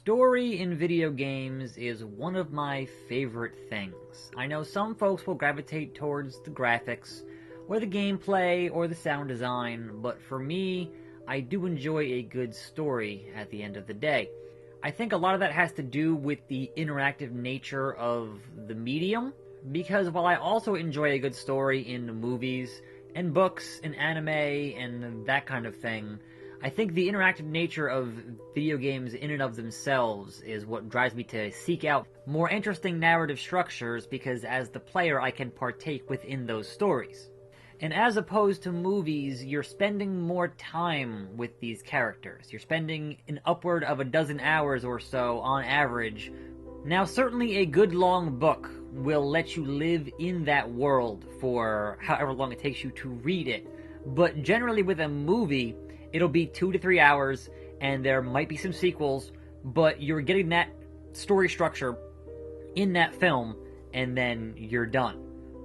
Story in video games is one of my favorite things. I know some folks will gravitate towards the graphics, or the gameplay, or the sound design, but for me, I do enjoy a good story at the end of the day. I think a lot of that has to do with the interactive nature of the medium, because while I also enjoy a good story in movies, and books, and anime, and that kind of thing, I think the interactive nature of video games in and of themselves is what drives me to seek out more interesting narrative structures, because as the player I can partake within those stories. And as opposed to movies, you're spending more time with these characters. You're spending an upward of a dozen hours or so on average. Now certainly a good long book will let you live in that world for however long it takes you to read it, but generally with a movie, it'll be 2 to 3 hours, and there might be some sequels, but you're getting that story structure in that film, and then you're done.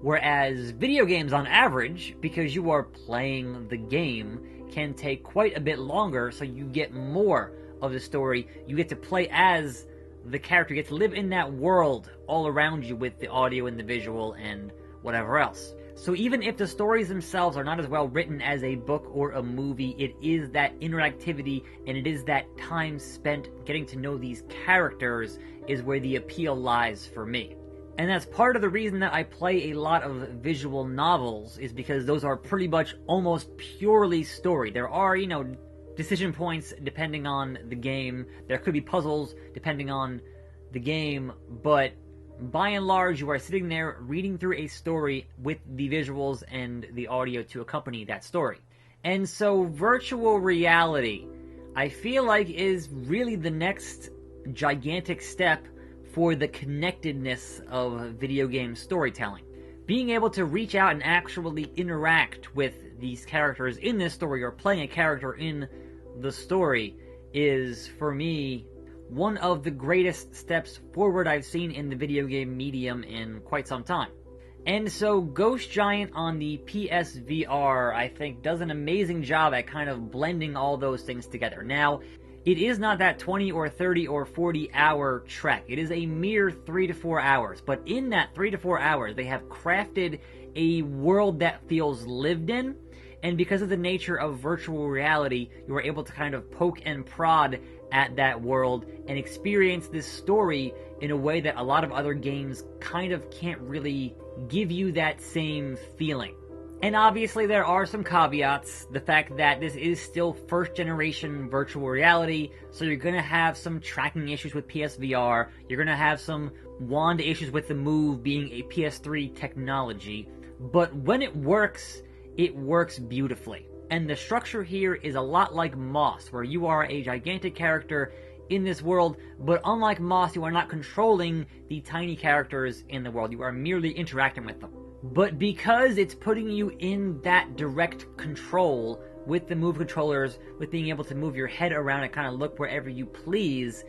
Whereas video games on average, because you are playing the game, can take quite a bit longer, so you get more of the story. You get to play as the character, you get to live in that world all around you with the audio and the visual and whatever else. So even if the stories themselves are not as well written as a book or a movie, it is that interactivity and it is that time spent getting to know these characters is where the appeal lies for me. And that's part of the reason that I play a lot of visual novels, is because those are pretty much almost purely story. There are, decision points depending on the game. There could be puzzles depending on the game, but by and large, you are sitting there reading through a story with the visuals and the audio to accompany that story. And so virtual reality, I feel like, is really the next gigantic step for the connectedness of video game storytelling. Being able to reach out and actually interact with these characters in this story, or playing a character in the story, is, for me, one of the greatest steps forward I've seen in the video game medium in quite some time. And so Ghost Giant on the PSVR, I think, does an amazing job at kind of blending all those things together. Now, it is not that 20 or 30 or 40 hour trek. It is a mere 3 to 4 hours. But in that 3 to 4 hours, they have crafted a world that feels lived in. And because of the nature of virtual reality, you are able to kind of poke and prod at that world and experience this story in a way that a lot of other games kind of can't really give you that same feeling. And obviously there are some caveats. The fact that this is still first generation virtual reality, so you're going to have some tracking issues with PSVR, you're going to have some wand issues with the Move being a PS3 technology, but when it works beautifully. And the structure here is a lot like Moss, where you are a gigantic character in this world, but unlike Moss, you are not controlling the tiny characters in the world. You are merely interacting with them. But because it's putting you in that direct control with the Move controllers, with being able to move your head around and kind of look wherever you please,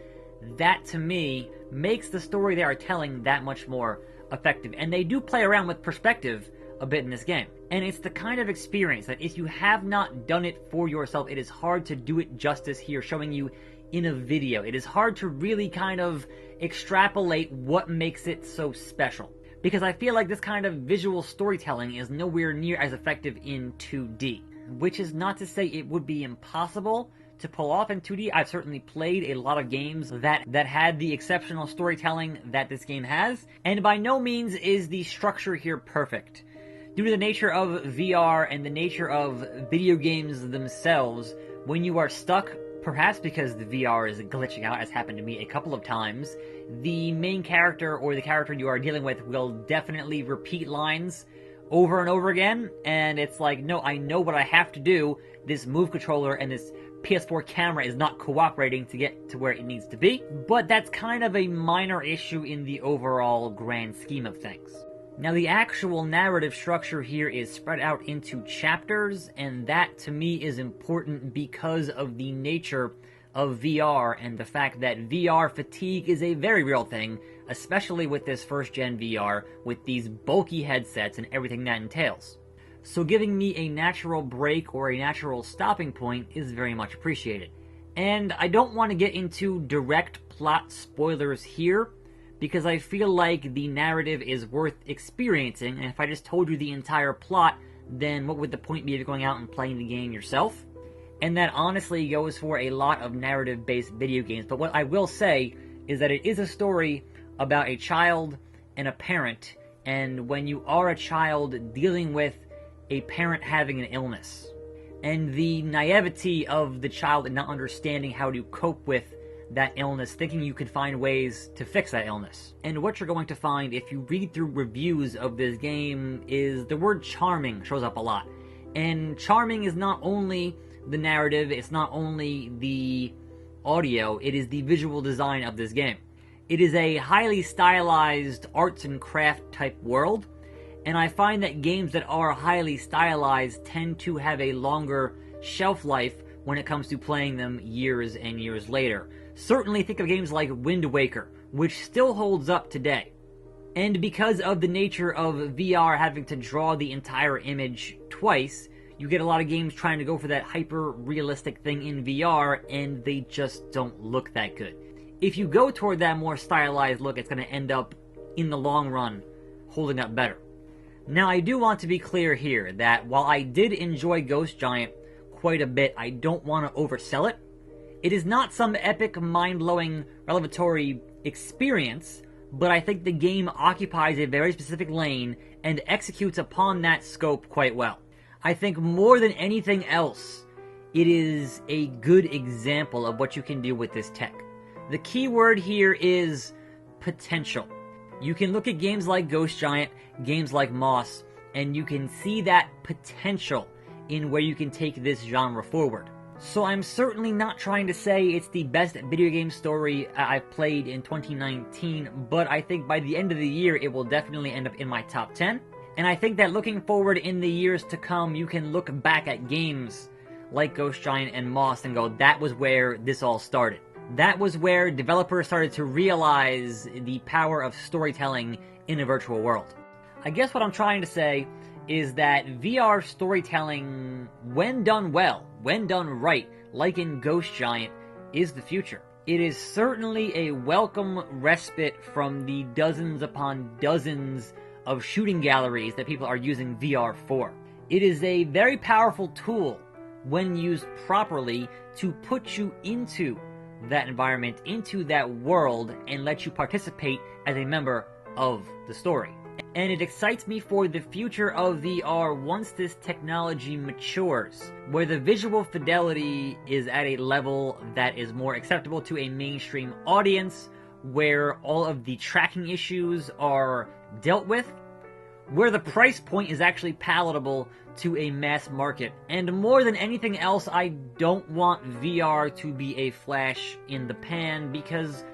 that to me makes the story they are telling that much more effective. And they do play around with perspective a bit in this game. And it's the kind of experience that if you have not done it for yourself, it is hard to do it justice here, showing you in a video. It is hard to really kind of extrapolate what makes it so special, because I feel like this kind of visual storytelling is nowhere near as effective in 2D, which is not to say it would be impossible to pull off in 2D. I've certainly played a lot of games that had the exceptional storytelling that this game has, and by no means is the structure here perfect. Due to the nature of VR and the nature of video games themselves, when you are stuck, perhaps because the VR is glitching out, as happened to me a couple of times, the main character or the character you are dealing with will definitely repeat lines over and over again, and it's like, no, I know what I have to do. This Move controller and this PS4 camera is not cooperating to get to where it needs to be, but that's kind of a minor issue in the overall grand scheme of things. Now, the actual narrative structure here is spread out into chapters, and that to me is important because of the nature of VR and the fact that VR fatigue is a very real thing, especially with this first-gen VR, with these bulky headsets and everything that entails. So giving me a natural break or a natural stopping point is very much appreciated. And I don't want to get into direct plot spoilers here, because I feel like the narrative is worth experiencing, and if I just told you the entire plot, then what would the point be of going out and playing the game yourself? And that honestly goes for a lot of narrative-based video games, but what I will say is that it is a story about a child and a parent, and when you are a child dealing with a parent having an illness, and the naivety of the child and not understanding how to cope with that illness, thinking you could find ways to fix that illness. And what you're going to find if you read through reviews of this game is the word charming shows up a lot. And charming is not only the narrative, it's not only the audio, it is the visual design of this game. It is a highly stylized arts and craft type world, and I find that games that are highly stylized tend to have a longer shelf life when it comes to playing them years and years later. Certainly think of games like Wind Waker, which still holds up today. And because of the nature of VR having to draw the entire image twice, you get a lot of games trying to go for that hyper-realistic thing in VR, and they just don't look that good. If you go toward that more stylized look, it's going to end up, in the long run, holding up better. Now, I do want to be clear here that while I did enjoy Ghost Giant quite a bit, I don't want to oversell it. It is not some epic, mind-blowing, revelatory experience, but I think the game occupies a very specific lane and executes upon that scope quite well. I think more than anything else, it is a good example of what you can do with this tech. The key word here is potential. You can look at games like Ghost Giant, games like Moss, and you can see that potential in where you can take this genre forward. So I'm certainly not trying to say it's the best video game story I've played in 2019, but I think by the end of the year it will definitely end up in my top 10. And I think that looking forward in the years to come, you can look back at games like Ghost Giant and Moss and go, that was where this all started. That was where developers started to realize the power of storytelling in a virtual world. I guess what I'm trying to say is that VR storytelling, when done well, when done right, like in Ghost Giant, is the future. It is certainly a welcome respite from the dozens upon dozens of shooting galleries that people are using VR for. It is a very powerful tool when used properly to put you into that environment, into that world, and let you participate as a member of the story. And it excites me for the future of VR once this technology matures, where the visual fidelity is at a level that is more acceptable to a mainstream audience, where all of the tracking issues are dealt with, where the price point is actually palatable to a mass market. And more than anything else, I don't want VR to be a flash in the pan, because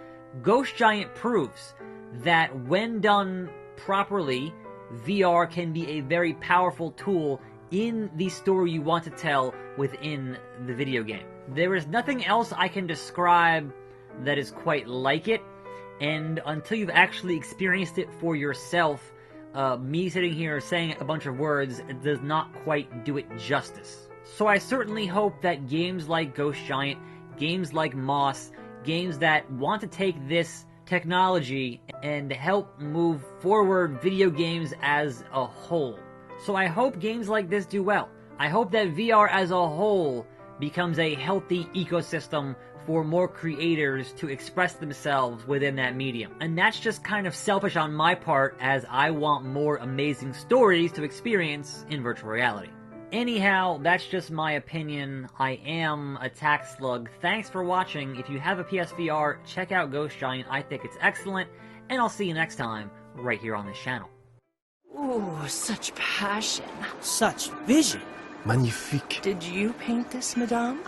Ghost Giant proves that when done properly, VR can be a very powerful tool in the story you want to tell within the video game. There is nothing else I can describe that is quite like it, and until you've actually experienced it for yourself, me sitting here saying a bunch of words does not quite do it justice. So I certainly hope that games like Ghost Giant, games like Moss, games that want to take this technology and help move forward video games as a whole. So I hope games like this do well. I hope that VR as a whole becomes a healthy ecosystem for more creators to express themselves within that medium. And that's just kind of selfish on my part, as I want more amazing stories to experience in virtual reality. Anyhow, that's just my opinion. I am Attack Slug. Thanks for watching. If you have a PSVR, check out Ghost Giant. I think it's excellent, and I'll see you next time, right here on this channel. Ooh, such passion. Such vision. Magnifique. Did you paint this, madame?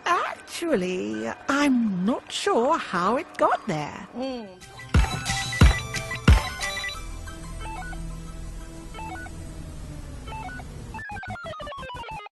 Actually, I'm not sure how it got there.